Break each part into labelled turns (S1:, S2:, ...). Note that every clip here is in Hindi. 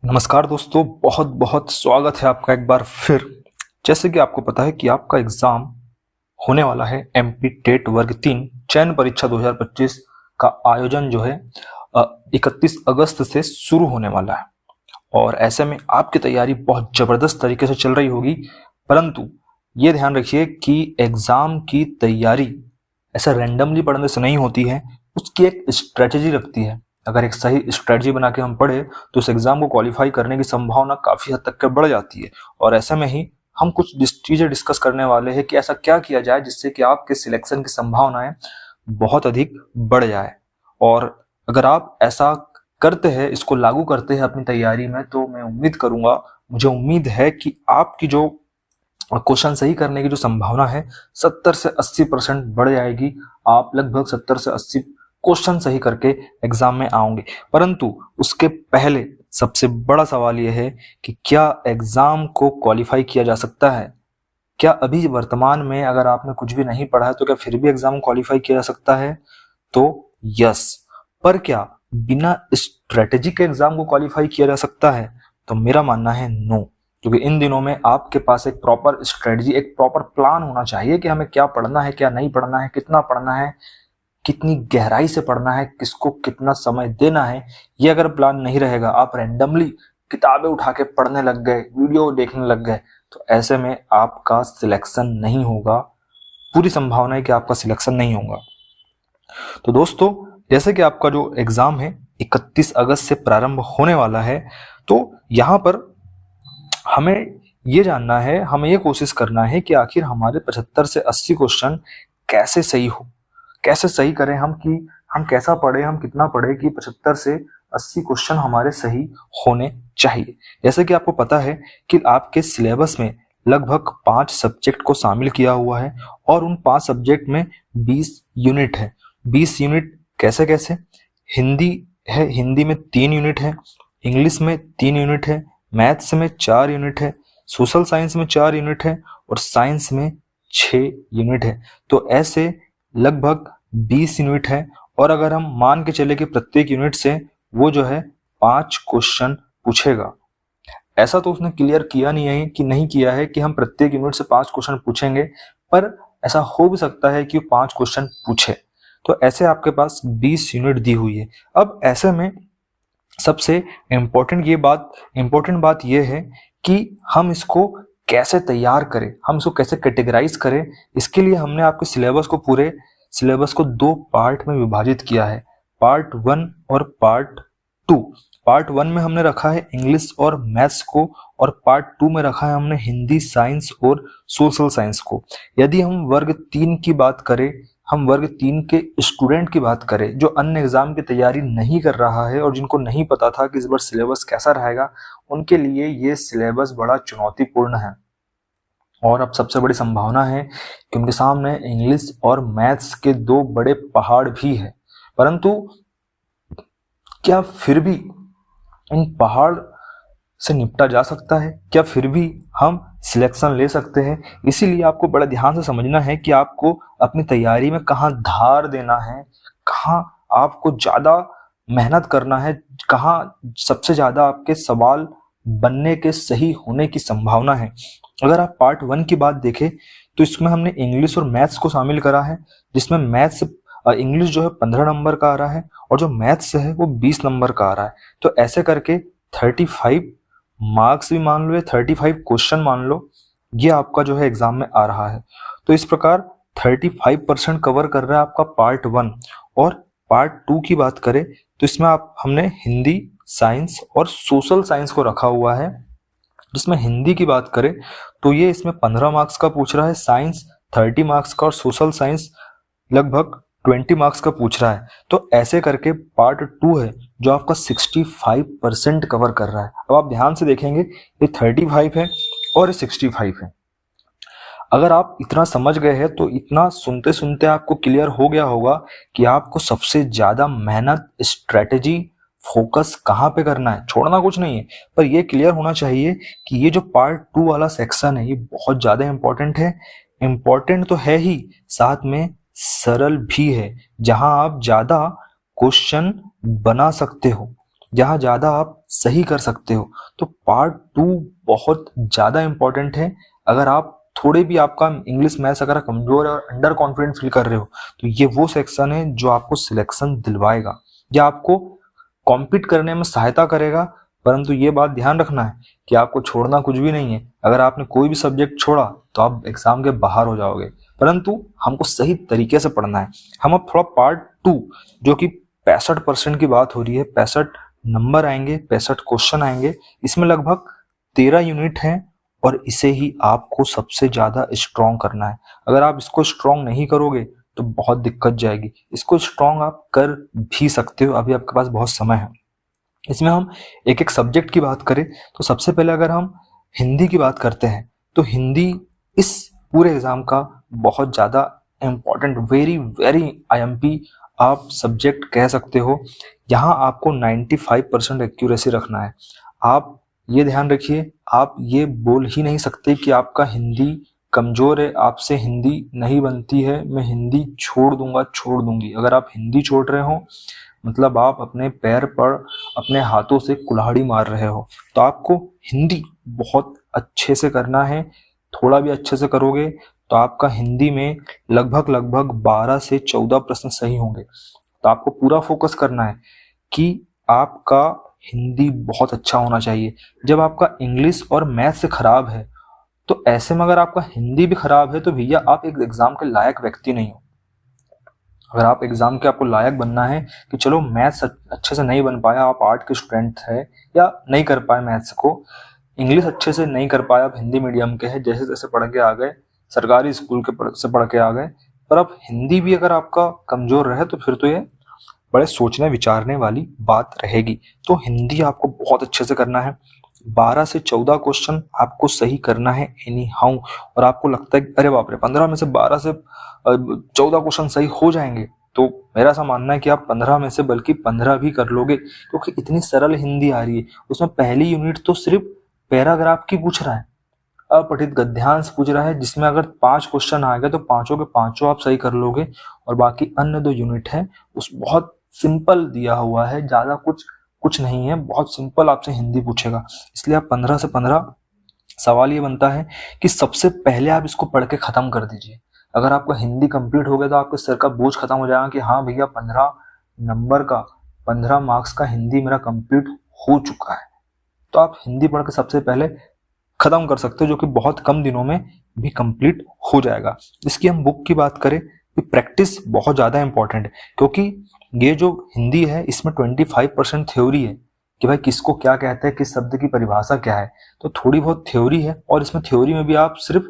S1: नमस्कार दोस्तों, बहुत बहुत स्वागत है आपका एक बार फिर। जैसे कि आपको पता है कि आपका एग्जाम होने वाला है एमपी टेट वर्ग 3 चयन परीक्षा 2025 का आयोजन जो है 31 अगस्त से शुरू होने वाला है। और ऐसे में आपकी तैयारी बहुत जबरदस्त तरीके से चल रही होगी, परंतु ये ध्यान रखिए कि एग्जाम की तैयारी ऐसा रैंडमली पढ़ने से नहीं होती है, उसकी एक स्ट्रेटेजी रखती है। अगर एक सही स्ट्रेटजी बना के हम पढ़े तो उस एग्जाम को क्वालिफाई करने की संभावना काफी हद तक के बढ़ जाती है। और ऐसे में ही हम कुछ चीजें डिस्कस करने वाले हैं कि ऐसा क्या किया जाए जिससे कि आपके सिलेक्शन की संभावनाएं बहुत अधिक बढ़ जाए। और अगर आप ऐसा करते हैं, इसको लागू करते हैं अपनी तैयारी में, तो मैं उम्मीद करूंगा, मुझे उम्मीद है कि आपकी जो क्वेश्चन सही करने की जो संभावना है 70 से 80% बढ़ जाएगी। आप लगभग 70 से 80 क्वेश्चन सही करके एग्जाम में आओगे। परंतु उसके पहले सबसे बड़ा सवाल यह है कि क्या एग्जाम को क्वालिफाई किया जा सकता है? क्या अभी वर्तमान में अगर आपने कुछ भी नहीं पढ़ा है तो क्या फिर भी एग्जाम क्वालिफाई किया जा सकता है? तो यस। पर क्या बिना स्ट्रेटेजी के एग्जाम को क्वालिफाई किया जा सकता है? तो मेरा मानना है नो। क्योंकि इन दिनों में आपके पास एक प्रॉपर स्ट्रेटजी, एक प्रॉपर प्लान होना चाहिए कि हमें क्या पढ़ना है, क्या नहीं पढ़ना है, कितना पढ़ना है, कितनी गहराई से पढ़ना है, किसको कितना समय देना है। ये अगर प्लान नहीं रहेगा, आप रैंडमली किताबें उठा के पढ़ने लग गए, वीडियो देखने लग गए, तो ऐसे में आपका सिलेक्शन नहीं होगा। पूरी संभावना है कि आपका सिलेक्शन नहीं होगा। तो दोस्तों, जैसे कि आपका जो एग्जाम है 31 अगस्त से प्रारंभ होने वाला है, तो यहाँ पर हमें ये जानना है, हमें ये कोशिश करना है कि आखिर हमारे 75 से 80 क्वेश्चन कैसे सही हो, कैसे सही करें हम, कि हम कैसा पढ़े, हम कितना पढ़े कि 75 से 80 क्वेश्चन हमारे सही होने चाहिए। जैसे कि आपको पता है कि आपके सिलेबस में लगभग 5 सब्जेक्ट को शामिल किया हुआ है और उन 5 सब्जेक्ट में 20 यूनिट है। 20 यूनिट कैसे कैसे? हिंदी है, हिंदी में 3 यूनिट है, इंग्लिश में 3 यूनिट है, मैथ्स में 4 यूनिट है, सोशल साइंस में 4 यूनिट है और साइंस में 6 यूनिट है। तो ऐसे लगभग 20 यूनिट है। और अगर हम मान के चले कि प्रत्येक यूनिट से वो जो है 5 क्वेश्चन पूछेगा, ऐसा तो उसने क्लियर किया नहीं है कि नहीं किया है कि हम प्रत्येक यूनिट से 5 क्वेश्चन पूछेंगे, पर ऐसा हो भी सकता है कि वो 5 क्वेश्चन पूछे। तो ऐसे आपके पास 20 यूनिट दी हुई है। अब ऐसे में सबसे इम्पोर्टेंट बात यह है कि हम इसको कैसे तैयार करें, हम इसको कैसे कैटेगराइज करें। इसके लिए हमने आपके सिलेबस को, पूरे सिलेबस को 2 पार्ट में विभाजित किया है, पार्ट 1 और पार्ट 2। पार्ट 1 में हमने रखा है इंग्लिश और मैथ्स को, और पार्ट 2 में रखा है हमने हिंदी, साइंस और सोशल साइंस को। यदि हम वर्ग 3 की बात करें, हम वर्ग 3 के स्टूडेंट की बात करें जो अन्य एग्जाम की तैयारी नहीं कर रहा है और जिनको नहीं पता था कि इस बार सिलेबस कैसा रहेगा, उनके लिए ये सिलेबस बड़ा चुनौतीपूर्ण है। और अब सबसे बड़ी संभावना है कि उनके सामने इंग्लिश और मैथ्स के 2 बड़े पहाड़ भी है। परंतु क्या फिर भी इन पहाड़ से निपटा जा सकता है? क्या फिर भी हम सिलेक्शन ले सकते हैं? इसीलिए आपको बड़ा ध्यान से समझना है कि आपको अपनी तैयारी में कहाँ धार देना है, कहाँ आपको ज्यादा मेहनत करना है, कहाँ सबसे ज्यादा आपके सवाल बनने के सही होने की संभावना है। अगर आप पार्ट 1 की बात देखें तो इसमें हमने इंग्लिश और मैथ्स को शामिल करा है, जिसमें मैथ्स इंग्लिश जो है 15 नंबर का आ रहा है और जो मैथ्स है वो 20 नंबर का आ रहा है। तो ऐसे करके 35 मार्क्स भी मान लो या 35 क्वेश्चन मान लो, ये आपका जो है एग्जाम में आ रहा है। तो इस प्रकार 35% कवर कर रहा है आपका पार्ट 1। और पार्ट 2 की बात करें तो इसमें हमने हिंदी, साइंस और सोशल साइंस को रखा हुआ है। जिसमें हिंदी की बात करें तो ये इसमें 15 मार्क्स का पूछ रहा है, साइंस 30 मार्क्स का और सोशल साइंस लगभग 20 मार्क्स का पूछ रहा है। तो ऐसे करके पार्ट 2 है जो आपका 65% कवर कर रहा है। अब आप ध्यान से देखेंगे, ये 35 है और ये 65 है। अगर आप इतना समझ गए हैं तो इतना सुनते सुनते आपको क्लियर हो गया होगा कि आपको सबसे ज्यादा मेहनत, स्ट्रेटेजी, फोकस कहाँ पे करना है। छोड़ना कुछ नहीं है, पर यह क्लियर होना चाहिए कि ये जो पार्ट 2 वाला सेक्शन है ये बहुत ज्यादा इंपॉर्टेंट है। इंपॉर्टेंट तो है ही, साथ में सरल भी है, जहां आप ज्यादा क्वेश्चन बना सकते हो। जहाँ ज़्यादा आप सही कर सकते हो। तो पार्ट 2 बहुत ज़्यादा इम्पोर्टेंट है। अगर आप थोड़े भी आपका इंग्लिश मैथ्स अगर कमज़ोर और अंडर कॉन्फिडेंट फील कर रहे हो, तो ये वो सेक्शन है जो आपको सिलेक्शन दिलवाएगा, या आपको कॉम्पीट करने में सहायता करेगा। परंतु ये बात ध्यान रखना है कि आपको छोड़ना कुछ भी नहीं है। अगर आपने कोई भी सब्जेक्ट छोड़ा तो आप एग्जाम के बाहर हो जाओगे, परंतु हमको सही तरीके से पढ़ना है। हम अब थोड़ा पार्ट 2 जो कि 65% की बात हो रही है, 65 नंबर आएंगे, 65 क्वेश्चन आएंगे, इसमें लगभग 13 यूनिट हैं और इसे ही आपको सबसे ज्यादा स्ट्रॉन्ग करना है। अगर आप इसको स्ट्रॉन्ग नहीं करोगे तो बहुत दिक्कत जाएगी। इसको स्ट्रॉन्ग आप कर भी सकते हो, अभी आपके पास बहुत समय है। इसमें हम एक एक सब्जेक्ट की बात करें तो सबसे पहले अगर हम हिंदी की बात करते हैं तो हिंदी इस पूरे एग्जाम का बहुत ज़्यादा इम्पॉर्टेंट, वेरी वेरी IMP आप सब्जेक्ट कह सकते हो। यहाँ आपको 95% एक्यूरेसी रखना है। आप ये ध्यान रखिए, आप ये बोल ही नहीं सकते कि आपका हिंदी कमज़ोर है, आपसे हिंदी नहीं बनती है, मैं हिंदी छोड़ दूंगा, छोड़ दूंगी। अगर आप हिंदी छोड़ रहे हो मतलब आप अपने पैर पर अपने हाथों से कुल्हाड़ी मार रहे हो। तो आपको हिंदी बहुत अच्छे से करना है। थोड़ा भी अच्छे से करोगे तो आपका हिंदी में लगभग 12 से 14 प्रश्न सही होंगे। तो आपको पूरा फोकस करना है कि आपका हिंदी बहुत अच्छा होना चाहिए। जब आपका इंग्लिश और मैथ से खराब है तो ऐसे में अगर आपका हिंदी भी खराब है तो भैया आप एक एग्जाम के लायक व्यक्ति नहीं हो। अगर आप एग्जाम के आपको लायक बनना है कि चलो मैथ्स अच्छे से नहीं बन पाया, आप आर्ट के स्टूडेंट है या नहीं कर पाए मैथ्स को, इंग्लिश अच्छे से नहीं कर पाए, आप हिंदी मीडियम के हैं, जैसे तैसे पढ़ के आ गए, सरकारी स्कूल के से पढ़ के आ गए, पर अब हिंदी भी अगर आपका कमजोर रहे तो फिर तो ये बड़े सोचने विचारने वाली बात रहेगी। तो हिंदी आपको बहुत अच्छे से करना है। 12 से 14 क्वेश्चन आपको सही करना है एनी हाउ। और आपको लगता है अरे बाप रे 15 में से 12 से 14 क्वेश्चन सही हो जाएंगे, तो मेरा ऐसा मानना है कि आप 15 में से बल्कि 15 भी कर लोगे, क्योंकि इतनी सरल हिंदी आ रही है। उसमें पहली यूनिट तो सिर्फ पैराग्राफ की पूछ रहा है, अपठित गद्यांश पूछ रहा है, जिसमें अगर 5 क्वेश्चन आ गए तो पांचों के पांचों आप सही कर लोगे। और बाकी अन्य 2 यूनिट है उस बहुत सिंपल दिया हुआ है, ज्यादा कुछ नहीं है, बहुत सिंपल आपसे हिंदी पूछेगा। इसलिए आप 15 से 15, सवाल ये बनता है कि सबसे पहले आप इसको पढ़ के खत्म कर दीजिए। अगर आपका हिंदी कंप्लीट हो गया तो आपके सर का बोझ खत्म हो जाएगा कि हाँ भैया 15 नंबर का 15 मार्क्स का हिंदी मेरा कंप्लीट हो चुका है। तो आप हिंदी पढ़ के सबसे पहले खत्म कर सकते हो, जो कि बहुत कम दिनों में भी कंप्लीट हो जाएगा। इसकी हम बुक की बात करें तो प्रैक्टिस बहुत ज़्यादा इंपॉर्टेंट है, क्योंकि ये जो हिंदी है इसमें 25% थ्योरी है कि भाई किसको क्या कहते हैं, किस शब्द की परिभाषा क्या है। तो थोड़ी बहुत थ्योरी है, और इसमें थ्योरी में भी आप सिर्फ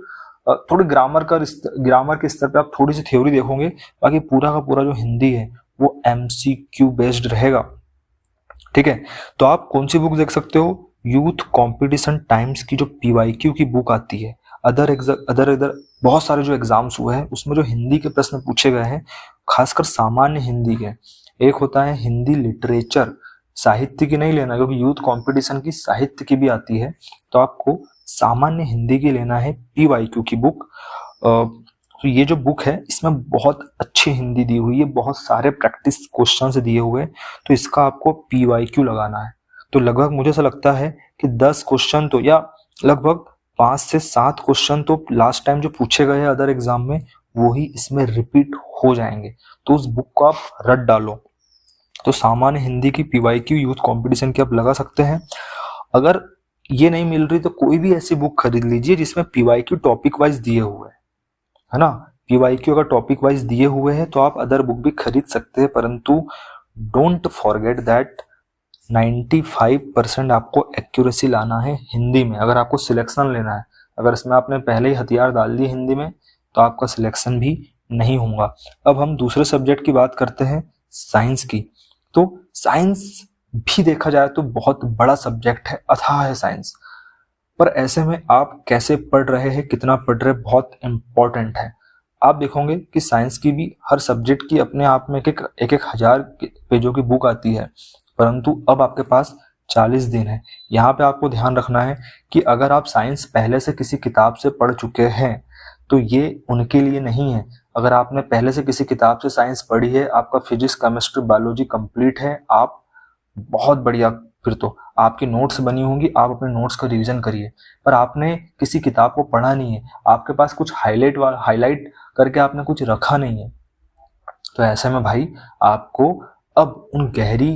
S1: थोड़ी ग्रामर के स्तर पे आप थोड़ी सी थ्योरी देखोगे, बाकी पूरा का पूरा जो हिंदी है वो MCQ बेस्ड रहेगा। ठीक है, तो आप कौन सी बुक देख सकते हो, यूथ कंपटीशन टाइम्स की जो PYQ की बुक आती है। अदर बहुत सारे जो एग्जाम्स हुए हैं उसमें जो हिंदी के प्रश्न पूछे गए हैं, खासकर सामान्य हिंदी के, एक होता है हिंदी लिटरेचर, साहित्य की नहीं लेना क्योंकि यूथ कंपटीशन की साहित्य की भी आती है, तो आपको सामान्य हिंदी की लेना है PYQ की बुक। तो ये जो बुक है इसमें बहुत अच्छी हिंदी दी हुई है, बहुत सारे प्रैक्टिस क्वेश्चन दिए हुए हैं, तो इसका आपको PYQ लगाना है। तो लगभग मुझे ऐसा लगता है कि 10 क्वेश्चन तो, या लगभग 5 से 7 क्वेश्चन तो लास्ट टाइम जो पूछे गए हैं अदर एग्जाम में वो ही इसमें रिपीट हो जाएंगे। तो उस बुक को आप रट डालो। तो सामान्य हिंदी की PYQ यूथ कंपटीशन की आप लगा सकते हैं। अगर ये नहीं मिल रही तो कोई भी ऐसी बुक खरीद लीजिए जिसमें PYQ टॉपिक वाइज दिए हुए है ना। PYQ अगर टॉपिक वाइज दिए हुए हैं तो आप अदर बुक भी खरीद सकते हैं, परंतु डोंट फॉरगेट दैट 95% आपको एक्यूरेसी लाना है हिंदी में अगर आपको सिलेक्शन लेना है। अगर इसमें आपने पहले ही हथियार डाल दिए हिंदी में तो आपका सिलेक्शन भी नहीं होगा। अब हम दूसरे सब्जेक्ट की बात करते हैं, साइंस की। तो साइंस भी देखा जाए तो बहुत बड़ा सब्जेक्ट है, अथाह है साइंस। पर ऐसे में आप कैसे पढ़ रहे हैं, कितना पढ़ रहे हैं, बहुत इंपॉर्टेंट है। आप देखोगे कि साइंस की भी हर सब्जेक्ट की अपने आप में एक 1000 पेजों की बुक आती है, परंतु अब आपके पास 40 दिन है। यहाँ पे आपको ध्यान रखना है कि अगर आप साइंस पहले से किसी किताब से पढ़ चुके हैं तो ये उनके लिए नहीं है। अगर आपने पहले से किसी किताब से साइंस पढ़ी है, आपका फिजिक्स केमिस्ट्री बायोलॉजी कंप्लीट है, आप बहुत बढ़िया। फिर तो आपकी नोट्स बनी होंगी, आप अपने नोट्स का रिवीजन करिए। पर आपने किसी किताब को पढ़ा नहीं है, आपके पास कुछ हाईलाइट करके आपने कुछ रखा नहीं है, तो ऐसे में भाई आपको अब उन गहरी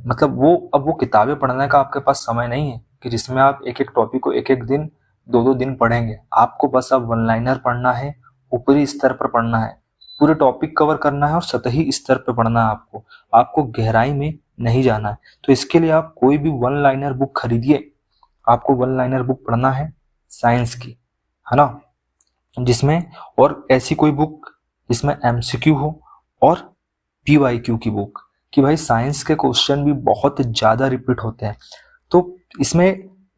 S1: मतलब अब वो किताबें पढ़ने का आपके पास समय नहीं है कि जिसमें आप एक एक टॉपिक को एक एक दिन 2-2 दिन पढ़ेंगे। आपको बस अब वन लाइनर पढ़ना है, ऊपरी स्तर पर पढ़ना है, पूरे टॉपिक कवर करना है और सतही स्तर पर पढ़ना है। आपको गहराई में नहीं जाना है। तो इसके लिए आप कोई भी वन लाइनर बुक खरीदिए। आपको वन लाइनर बुक पढ़ना है साइंस की, है ना, जिसमें और ऐसी कोई बुक जिसमें एमसीक्यू हो और पीवाईक्यू की बुक, कि भाई साइंस के क्वेश्चन भी बहुत ज़्यादा रिपीट होते हैं। तो इसमें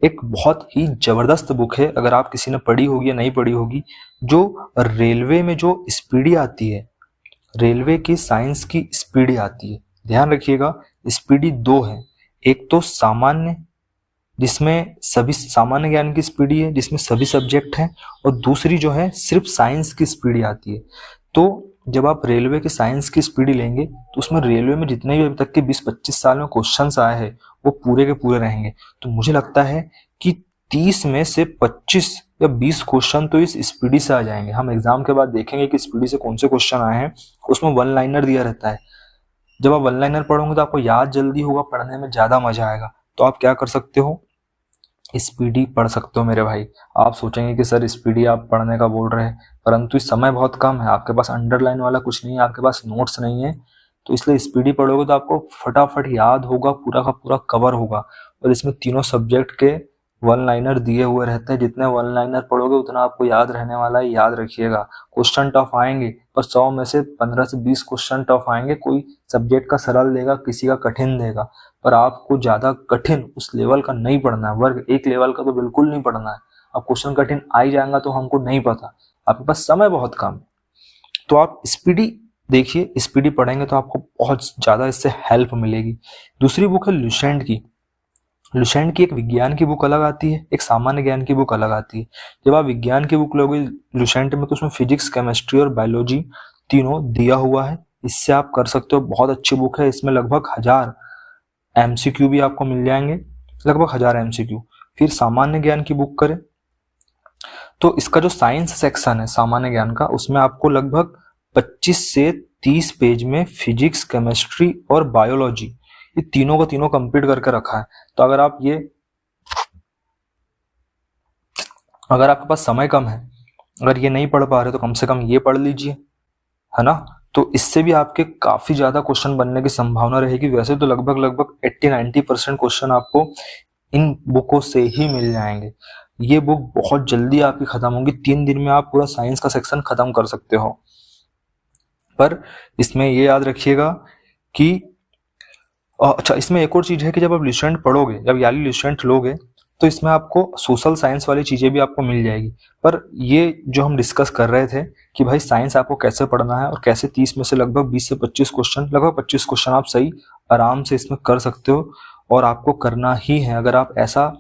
S1: एक बहुत ही जबरदस्त बुक है, अगर आप किसी ने पढ़ी होगी या नहीं पढ़ी होगी, जो रेलवे में जो स्पीडी आती है, रेलवे की साइंस की स्पीडी आती है। ध्यान रखिएगा, स्पीडी 2 है। एक तो सामान्य, जिसमें सभी सामान्य ज्ञान की स्पीडी है, जिसमें सभी सब्जेक्ट हैं, और दूसरी जो है सिर्फ साइंस की स्पीडी आती है। तो जब आप रेलवे के साइंस की स्पीडी लेंगे तो उसमें रेलवे में जितने भी अभी तक के 20-25 साल में क्वेश्चंस आए हैं वो पूरे के पूरे रहेंगे। तो मुझे लगता है कि 30 में से 25 या 20 क्वेश्चन तो इस स्पीडी से आ जाएंगे। हम एग्जाम के बाद देखेंगे कि स्पीडी से कौन से क्वेश्चन आए हैं, उसमें वन लाइनर दिया रहता है। जब आप वन लाइनर पढ़ोगे तो आपको याद जल्दी होगा, पढ़ने में ज्यादा मजा आएगा। तो आप क्या कर सकते हो, स्पीडी पढ़ सकते हो मेरे भाई। आप सोचेंगे कि सर स्पीडी आप पढ़ने का बोल रहे हैं, परंतु इस समय बहुत कम है, आपके पास अंडरलाइन वाला कुछ नहीं है, आपके पास नोट्स नहीं है, तो इसलिए स्पीडी पढ़ोगे तो आपको फटाफट याद होगा, पूरा का पूरा कवर होगा। और इसमें तीनों सब्जेक्ट के वन लाइनर दिए हुए रहते हैं। जितने वन लाइनर पढ़ोगे उतना आपको याद रहने वाला है। याद रखिएगा, क्वेश्चन टफ आएंगे, पर 100 में से 15 से 20 क्वेश्चन टफ आएंगे। कोई सब्जेक्ट का सरल देगा, किसी का कठिन देगा, पर आपको ज्यादा कठिन उस लेवल का नहीं पढ़ना है। वर्ग 1 लेवल का तो बिल्कुल नहीं पढ़ना है। अब क्वेश्चन कठिन आ ही जाएगा तो हमको नहीं पता, आपके पास समय बहुत कम है। तो आप स्पीडी देखिए, स्पीडी पढ़ेंगे तो आपको बहुत ज्यादा इससे हेल्प मिलेगी। दूसरी बुक है लुसेंट की। लुसेंट की एक विज्ञान की बुक अलग आती है, एक सामान्य ज्ञान की बुक अलग आती है। जब आप विज्ञान की बुक लोगे लुसेंट में तो उसमें फिजिक्स, केमिस्ट्री और बायोलॉजी तीनों दिया हुआ है। इससे आप कर सकते हो, बहुत अच्छी बुक है। इसमें लगभग 1000 एमसीक्यू भी आपको मिल जाएंगे, लगभग 1000 एमसीक्यू। फिर सामान्य ज्ञान की बुक करें तो इसका जो साइंस सेक्शन है सामान्य ज्ञान का, उसमें आपको लगभग 25 से 30 पेज में फिजिक्स, केमिस्ट्री और बायोलॉजी, ये तीनों को तीनों कंप्लीट करके रखा है। तो अगर आपके पास समय कम है, अगर ये नहीं पढ़ पा रहे तो कम से कम ये पढ़ लीजिए, है ना। तो इससे भी आपके काफी ज्यादा क्वेश्चन बनने की संभावना रहेगी। वैसे तो लगभग 80-90% क्वेश्चन आपको इन बुकों से ही मिल जाएंगे। ये बुक बहुत जल्दी आपकी खत्म होगी, 3 दिन में आप पूरा साइंस का सेक्शन खत्म कर सकते हो। पर इसमें ये याद रखिएगा कि अच्छा, इसमें एक और चीज है कि जब आप लुसेंट पढ़ोगे, जब याली लुसेंट लोगे, तो इसमें आपको सोशल साइंस वाली चीजें भी आपको मिल जाएगी। पर ये जो हम डिस्कस कर रहे थे कि भाई साइंस आपको कैसे पढ़ना है और कैसे 30 में से लगभग 20 से 25 क्वेश्चन, लगभग 25 क्वेश्चन आप सही आराम से इसमें कर सकते हो, और आपको करना ही है। अगर आप ऐसा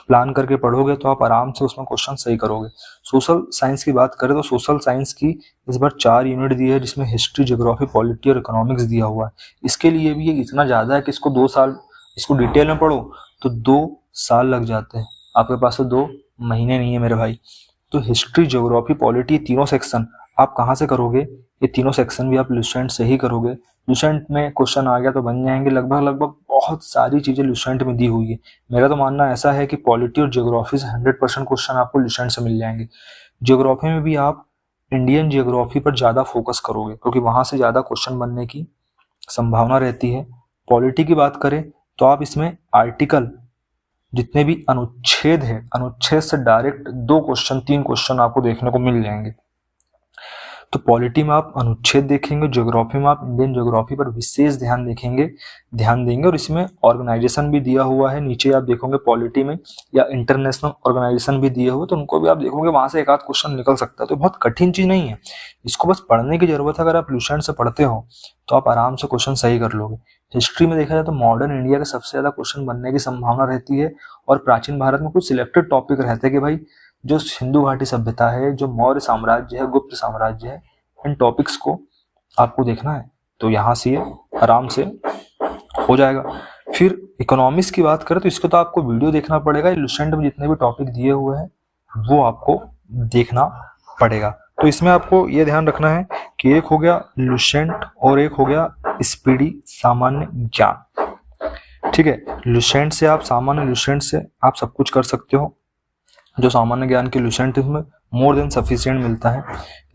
S1: प्लान करके पढ़ोगे तो आप आराम से उसमें क्वेश्चन सही करोगे। सोशल साइंस की बात करें तो सोशल साइंस की इस बार 4 यूनिट दी है, जिसमें हिस्ट्री, ज्योग्राफी, पॉलिटी और इकोनॉमिक्स दिया हुआ है। इसके लिए भी ये इतना ज्यादा है कि इसको 2 साल, इसको डिटेल में पढ़ो तो 2 साल लग जाते हैं। आपके पास तो 2 महीने नहीं है मेरे भाई। तो हिस्ट्री, ज्योग्राफी, पॉलिटी, तीनों सेक्शन आप कहाँ से करोगे? ये तीनों सेक्शन भी आप लुसेंट से ही करोगे। लुसेंट में क्वेश्चन आ गया तो बन जाएंगे। लगभग बहुत सारी चीजें लुसेंट में दी हुई है। मेरा तो मानना ऐसा है कि पॉलिटी और ज्योग्राफी से 100% क्वेश्चन आपको लुसेंट से मिल जाएंगे। ज्योग्राफी में भी आप इंडियन ज्योग्राफी पर ज्यादा फोकस करोगे क्योंकि वहां से ज्यादा क्वेश्चन बनने की संभावना रहती है। पॉलिटी की बात करें तो आप इसमें आर्टिकल, जितने भी अनुच्छेद है, अनुच्छेद से डायरेक्ट 2 क्वेश्चन 3 क्वेश्चन आपको देखने को मिल जाएंगे। तो पॉलिटी में आप अनुच्छेद देखेंगे, ज्योग्राफी में आप इंडियन ज्योग्राफी पर विशेष ध्यान देंगे। और इसमें ऑर्गेनाइजेशन भी दिया हुआ है। नीचे आप देखोगे पॉलिटी में या इंटरनेशनल ऑर्गेनाइजेशन भी दिए हुए, तो उनको भी आप देखोगे, वहां से एक आध क्वेश्चन निकल सकता है। तो बहुत कठिन चीज नहीं है, इसको बस पढ़ने की जरूरत है। अगर आप लुसेंट से पढ़ते हो तो आप आराम से क्वेश्चन सही कर लोगे। हिस्ट्री में देखा जाए तो मॉडर्न इंडिया के सबसे ज्यादा क्वेश्चन बनने की संभावना रहती है, और प्राचीन भारत में कुछ सिलेक्टेड टॉपिक रहते हैं कि भाई जो सिंधु घाटी सभ्यता है, जो मौर्य साम्राज्य है, गुप्त साम्राज्य है, इन टॉपिक्स को आपको देखना है। तो यहाँ से ये आराम से हो जाएगा। फिर इकोनॉमिक्स की बात करें तो इसको तो आपको वीडियो देखना पड़ेगा, लुसेंट में जितने भी टॉपिक दिए हुए हैं वो आपको देखना पड़ेगा। तो इसमें आपको ये ध्यान रखना है कि एक हो गया लुसेंट और एक हो गया स्पीडी सामान्य ज्ञान। ठीक है, लुसेंट से आप आप सब कुछ कर सकते हो। जो सामान्य ज्ञान के लुसेंट इसमें मोर देन सफिशिएंट मिलता है।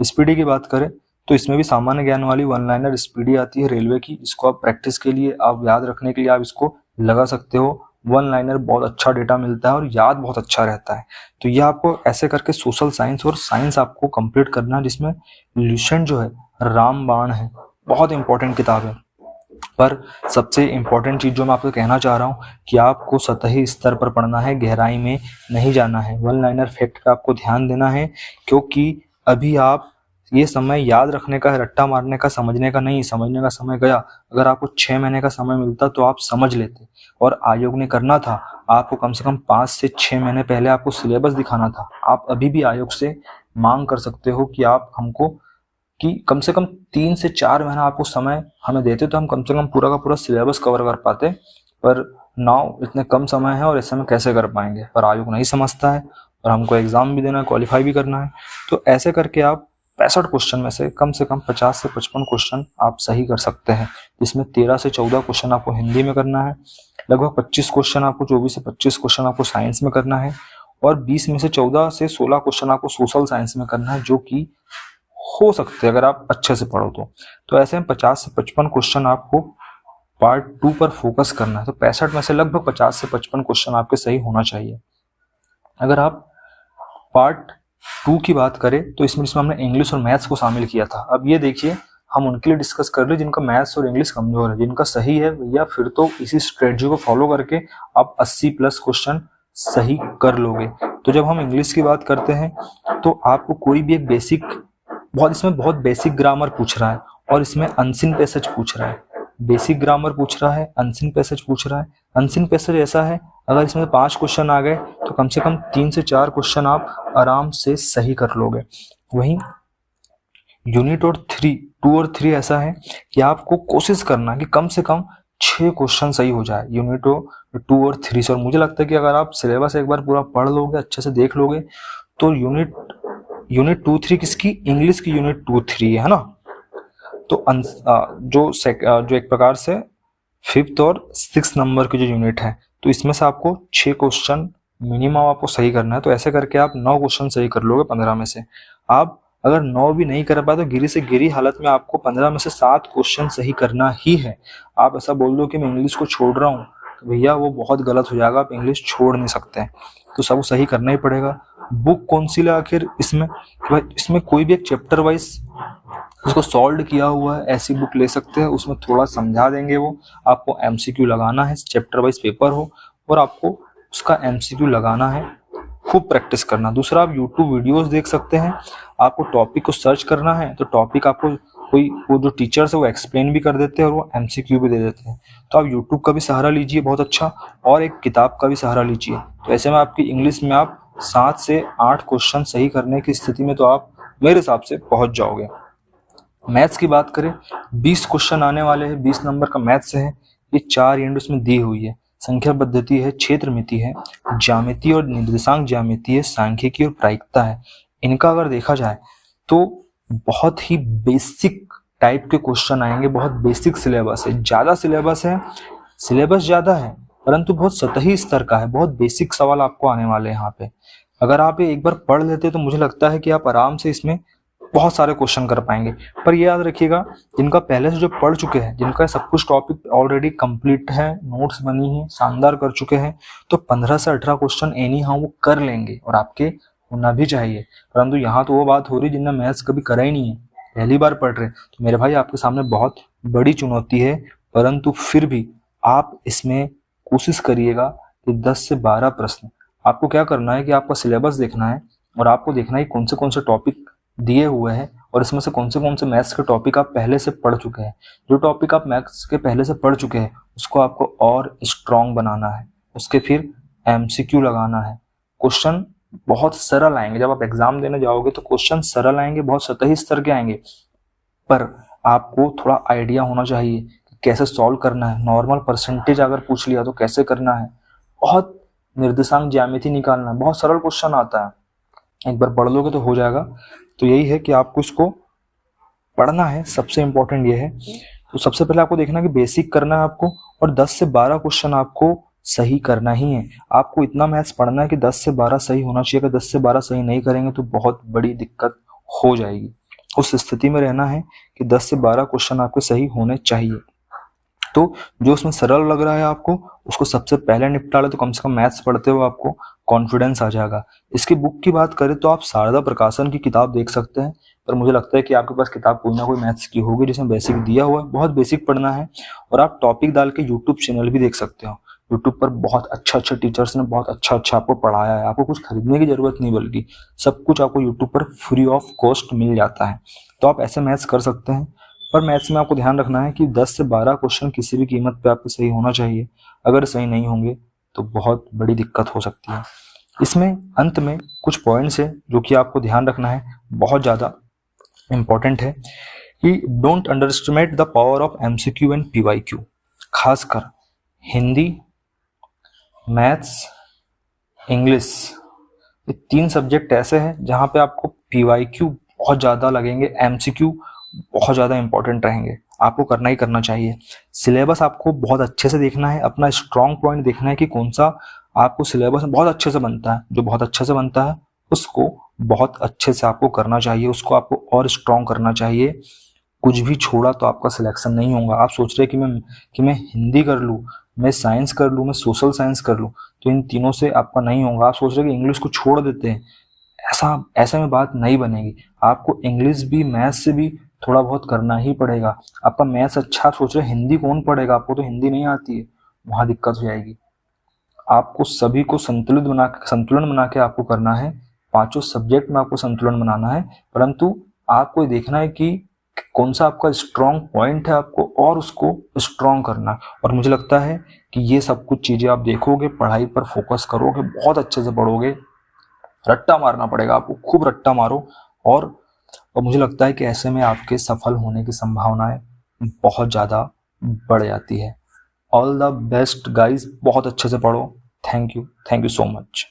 S1: स्पीडी की बात करें तो इसमें भी सामान्य ज्ञान वाली वन लाइनर स्पीडी आती है रेलवे की। इसको आप प्रैक्टिस के लिए, आप याद रखने के लिए आप इसको लगा सकते हो। वन लाइनर बहुत अच्छा डेटा मिलता है और याद बहुत अच्छा रहता है। तो ये आपको ऐसे करके सोशल साइंस और साइंस आपको कंप्लीट करना है, जिसमें लुसेंट जो है रामबाण है, बहुत इंपॉर्टेंट किताब है। पर सबसे इम्पोर्टेंट चीज जो मैं आपको कहना चाह रहा हूँ कि आपको सतही स्तर पर पढ़ना है, गहराई में नहीं जाना है। वन लाइनर फैक्ट पे आपको ध्यान देना है, क्योंकि अभी आप ये समय याद रखने का है, रट्टा मारने का, समझने का नहीं। समझने का समय गया। अगर आपको 6 महीने का समय मिलता तो आप समझ लेते, और आयोग ने करना था आपको कम से कम 5 से 6 महीने पहले आपको सिलेबस दिखाना था। आप अभी भी आयोग से मांग कर सकते हो कि आप हमको कि कम से कम 3 से 4 महीना आपको समय हमें देते तो हम कम से कम पूरा का पूरा सिलेबस कवर कर पाते। पर नाउ इतने कम समय है और ऐसे में कैसे कर पाएंगे। पर आयोग नहीं समझता है और हमको एग्जाम भी देना है, क्वालिफाई भी करना है। तो ऐसे करके आप 65 क्वेश्चन में से कम 50 से 55 क्वेश्चन आप सही कर सकते हैं। इसमें 13 से 14 क्वेश्चन आपको हिंदी में करना है, लगभग 25 क्वेश्चन आपको 24 से 25 क्वेश्चन आपको साइंस में करना है, और 20 में से 14 से 16 क्वेश्चन आपको सोशल साइंस में करना है, जो कि हो सकते हैं अगर आप अच्छे से पढ़ो तो ऐसे में 50 से 55 क्वेश्चन आपको पार्ट 2 पर फोकस करना है। तो 65 में से लगभग 50 से 55 क्वेश्चन आपके सही होना चाहिए। अगर आप पार्ट 2 की बात करें तो इसमें हमने इंग्लिश और मैथ्स को शामिल किया था। अब ये देखिए, हम उनके लिए डिस्कस कर रहे हैं जिनका मैथ्स और इंग्लिश कमजोर है। जिनका सही है भैया, फिर तो इसी स्ट्रेटजी को फॉलो करके आप 80+ क्वेश्चन सही कर लोगे। तो जब हम इंग्लिश की बात करते हैं तो आपको कोई भी एक इसमें बहुत बेसिक ग्रामर पूछ रहा है, और इसमें अनसीन पैसेज पूछ रहा है। बेसिक ग्रामर पूछ रहा है, अनसीन पैसेज पूछ रहा है। अनसीन पैसेज ऐसा है, अगर इसमें 5 क्वेश्चन आ गए तो कम से कम 3 से 4 क्वेश्चन आप आराम से सही कर लोगे। वहीं यूनिट 2 और 3 ऐसा है कि आपको कोशिश करना है कि कम से कम 6 क्वेश्चन सही हो जाए यूनिट 2 और 3 से। और मुझे लगता है कि अगर आप सिलेबस एक बार पूरा पढ़ लोगे, अच्छे से देख लोगे, तो यूनिट 2-3 किसकी, इंग्लिश की यूनिट 2-3 है ना। तो जो एक प्रकार से 5th और 6th नंबर की जो यूनिट है, तो इसमें से आपको 6 क्वेश्चन मिनिमम आपको सही करना है। तो ऐसे करके आप 9 क्वेश्चन सही कर लोगे 15 में से। आप अगर 9 भी नहीं कर पाए तो गिरी से गिरी हालत में आपको 15 में से 7 क्वेश्चन सही करना ही है। आप ऐसा बोल दो कि मैं इंग्लिश को छोड़ रहा हूँ, तो भैया वो बहुत गलत हो जाएगा। आप इंग्लिश छोड़ नहीं सकते हैं, तो सब सही करना ही पड़ेगा। बुक कौन सी ले आखिर इसमें कोई भी एक चैप्टर वाइज उसको सॉल्व किया हुआ है, ऐसी बुक ले सकते हैं। उसमें थोड़ा समझा देंगे वो, आपको एमसीक्यू लगाना है, चैप्टर वाइज पेपर हो और आपको उसका एमसीक्यू लगाना है, खूब प्रैक्टिस करना। दूसरा, आप यूट्यूब वीडियोस देख सकते हैं। आपको टॉपिक को सर्च करना है तो टॉपिक आपको वो जो टीचर्स है वो एक्सप्लेन भी कर देते हैं और वो एमसीक्यू भी दे देते हैं। तो आप यूट्यूब का भी सहारा लीजिए बहुत अच्छा, और एक किताब का भी सहारा लीजिए। तो ऐसे में आपकी इंग्लिश में आप 7 से 8 क्वेश्चन सही करने की स्थिति में तो आप मेरे हिसाब से पहुंच जाओगे। मैथ्स की बात करें, 20 क्वेश्चन आने वाले हैं, 20 नंबर का मैथ्स है। ये 4 यूनिट उसमें दी हुई है। संख्या पद्धति है, क्षेत्र मिति है, ज्यामिति और निर्देशांक ज्यामिति है, सांख्यिकी और प्रायिकता है। इनका अगर देखा जाए तो बहुत ही बेसिक टाइप के क्वेश्चन आएंगे, बहुत बेसिक सिलेबस है। सिलेबस ज्यादा है परंतु बहुत सतही स्तर का है, बहुत बेसिक सवाल आपको आने वाले हैं यहाँ पे। अगर आप ये एक बार पढ़ लेते तो मुझे लगता है कि आप आराम से इसमें बहुत सारे क्वेश्चन कर पाएंगे। पर ये याद रखिएगा, जिनका पहले से जो पढ़ चुके हैं, जिनका सब कुछ टॉपिक ऑलरेडी कंप्लीट है, नोट्स बनी है, शानदार कर चुके हैं, तो 15 से 18 क्वेश्चन एनी हाउ वो कर लेंगे और आपके होना भी चाहिए। परंतु यहाँ तो वो बात हो रही जिनने मैथ्स कभी करा ही नहीं है, पहली बार पढ़ रहे, तो मेरे भाई आपके सामने बहुत बड़ी चुनौती है। परंतु फिर भी आप इसमें कोशिश करिएगा कि 10 से 12 प्रश्न। आपको क्या करना है कि आपका सिलेबस देखना है और आपको देखना है कौन से टॉपिक दिए हुए हैं और इसमें से कौन से मैथ्स के टॉपिक आप पहले से पढ़ चुके हैं। जो टॉपिक आप मैथ्स के पहले से पढ़ चुके हैं उसको आपको और स्ट्रॉन्ग बनाना है, उसके फिर एमसीक्यू लगाना है। क्वेश्चन बहुत सरल आएंगे, जब आप एग्जाम देने जाओगे तो क्वेश्चन सरल आएंगे, बहुत सतही स्तर के आएंगे, पर आपको थोड़ा आइडिया होना चाहिए कि कैसे सॉल्व करना है, नॉर्मल परसेंटेज अगर पूछ लिया तो कैसे करना है, बहुत निर्देशांक ज्यामिति निकालना है, बहुत सरल क्वेश्चन आता है, एक बार पढ़ लोगे तो हो जाएगा। तो यही है कि आपको इसको पढ़ना है, सबसे इंपॉर्टेंट ये है। तो सबसे पहले आपको देखना है कि बेसिक करना है आपको, और 10 से 12 क्वेश्चन आपको सही करना ही है। आपको इतना मैथ्स पढ़ना है कि 10 से 12 सही होना चाहिए। अगर 10 से 12 सही नहीं करेंगे तो बहुत बड़ी दिक्कत हो जाएगी। उस स्थिति में रहना है कि 10 से 12 क्वेश्चन आपके सही होने चाहिए। तो जो उसमें सरल लग रहा है आपको, उसको सबसे पहले निपटा ले, तो कम से कम मैथ्स पढ़ते हो आपको कॉन्फिडेंस आ जाएगा। इसकी बुक की बात करें तो आप शारदा प्रकाशन की किताब देख सकते हैं, पर मुझे लगता है कि आपके पास किताब कोई ना कोई मैथ्स की होगी जिसमें बेसिक दिया हुआ है, बहुत बेसिक पढ़ना है। और आप टॉपिक डाल के यूट्यूब चैनल भी देख सकते हो, यूट्यूब पर बहुत अच्छा टीचर्स ने बहुत अच्छा आपको पढ़ाया है। आपको कुछ खरीदने की जरूरत नहीं, बल्कि सब कुछ आपको यूट्यूब पर फ्री ऑफ कॉस्ट मिल जाता है। तो आप ऐसे मैथ्स कर सकते हैं। पर मैथ्स में आपको ध्यान रखना है कि 10 से 12 क्वेश्चन किसी भी कीमत पे आपके सही होना चाहिए। अगर सही नहीं होंगे तो बहुत बड़ी दिक्कत हो सकती है। इसमें अंत में कुछ पॉइंट्स है जो कि आपको ध्यान रखना है, बहुत ज़्यादा इम्पॉर्टेंट है कि don't underestimate the power of MCQ and PYQ. खासकर हिंदी, मैथ्स, इंग्लिश, ये 3 सब्जेक्ट ऐसे हैं जहाँ पे आपको पीवाईक्यू बहुत ज़्यादा लगेंगे, एमसीक्यू बहुत ज़्यादा इंपॉर्टेंट रहेंगे। आपको करना ही करना चाहिए। सिलेबस आपको बहुत अच्छे से देखना है, अपना स्ट्रॉन्ग पॉइंट देखना है कि कौन सा आपको सिलेबस बहुत अच्छे से बनता है। जो बहुत अच्छे से बनता है उसको बहुत अच्छे से आपको करना चाहिए, उसको आपको और स्ट्रॉन्ग करना चाहिए। कुछ भी छोड़ा तो आपका सिलेक्शन नहीं होगा। आप सोच रहे हैं कि मैं हिंदी कर लूँ, मैं साइंस कर लूँ, मैं सोशल साइंस कर लूँ, तो इन तीनों से आपका नहीं होगा। आप सोच रहे हैं कि इंग्लिश को छोड़ देते हैं, ऐसे में बात नहीं बनेगी। आपको इंग्लिश भी मैथ्स से भी थोड़ा बहुत करना ही पड़ेगा। आपका मैथ्स अच्छा, सोच रहे हिंदी कौन पढ़ेगा, आपको तो हिंदी नहीं आती है, वहाँ दिक्कत हो जाएगी। आपको सभी को संतुलन बना के आपको करना है। 5 सब्जेक्ट में आपको संतुलन बनाना है, परंतु आपको देखना है कि कौन सा आपका स्ट्रॉन्ग पॉइंट है आपको, और उसको स्ट्रॉन्ग करना है। और मुझे लगता है कि ये सब कुछ चीज़ें आप देखोगे, पढ़ाई पर फोकस करोगे, बहुत अच्छे से पढ़ोगे। रट्टा मारना पड़ेगा आपको, खूब रट्टा मारो। और मुझे लगता है कि ऐसे में आपके सफल होने की संभावनाएं बहुत ज़्यादा बढ़ जाती है। ऑल द बेस्ट गाइज, बहुत अच्छे से पढ़ो। Thank you so much.